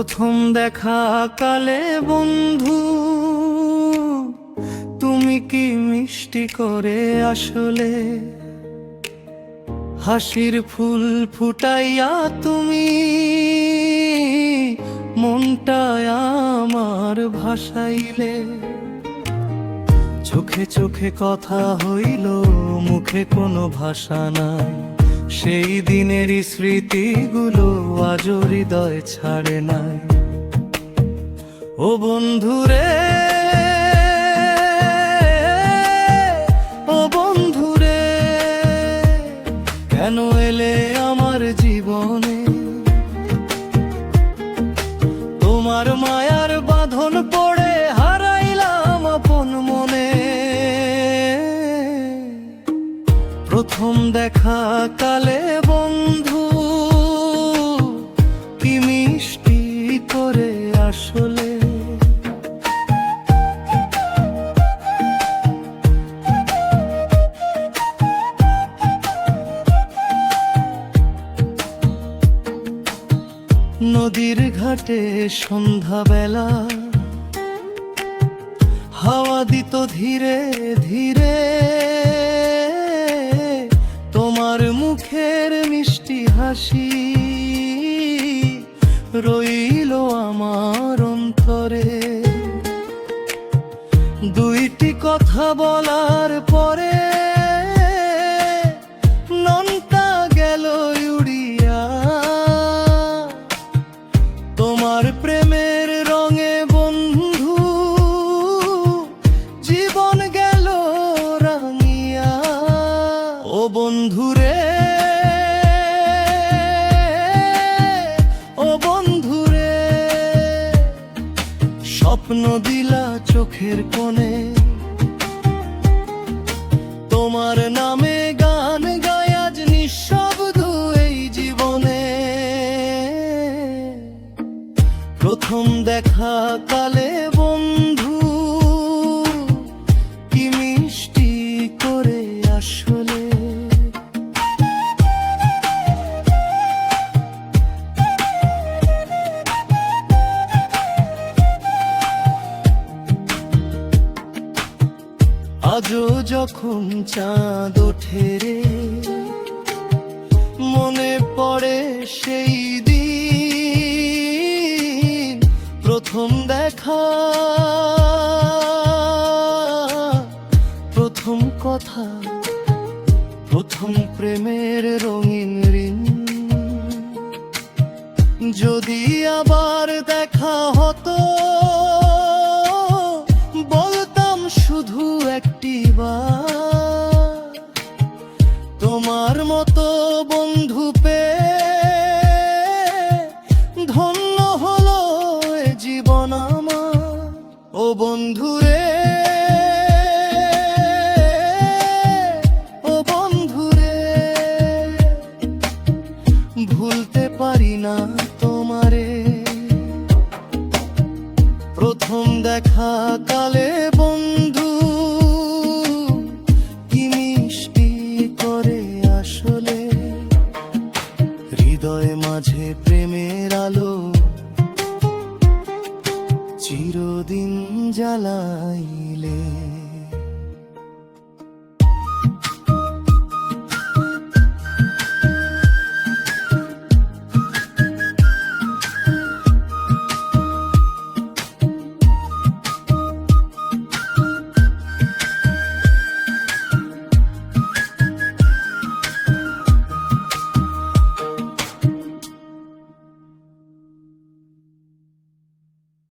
প্রথম দেখা কালে বন্ধু, তুমি কি মিষ্টি করে আসলে হাসির ফুল ফুটাইয়া তুমি মনটায় আমার ভাসাইলে। চোখে চোখে কথা হইল, মুখে কোনো ভাষা নাই, সেই দিনের স্মৃতিগুলো আজও হৃদয় ছাড়ে নাই। ও বন্ধুরে, ও বন্ধুরে, কেন এলে আমার জীবনে? তোমার মায়ার বাঁধন পড়ে হারাইলাম আপন মনে। প্রথম দেখা কালে বন্ধু, কি মিষ্টি করে আসলে। নদীর ঘাটে সন্ধ্যাবেলা হাওয়া দিত ধীরে ধীরে, তোমার মুখের মিষ্টি হাসি রইল আমার অন্তরে। দুইটি কথা বলার পরে ননটা গেল উড়িয়া, তোমার প্রেমের রঙে বন্ধু জীবন গেল রাঙিয়া। ও বন্ধুরে, ও বন্ধুরে, স্বপ্ন দিলা চোখের কোণে, তোমার নামে গান গায় আজ নিঃশব্দ এই জীবনে। প্রথম দেখা কালে বন্ধু, কি মিষ্টি করে আসলে। আজও যখন চাঁদ ওঠে রে, মনে পড়ে সেই দিন প্রথম দেখা, প্রথম কথা, প্রথম প্রেমের রঙিন ঋণ। যদি আবার দেখা হতো বলতাম শুধু একটি বার, তোমার মতো বন্ধু পেয়ে ধন্য হলো এ জীবন আমার। ও বন্ধুরে, ও বন্ধুরে, ভুলতে পারি না তোমারে। প্রথম দেখা কালে বন্ধু, কি মিষ্টি করে আসলে। হৃদয় মাঝে প্রেমের আলো চিরদিন জ্বালাইলে।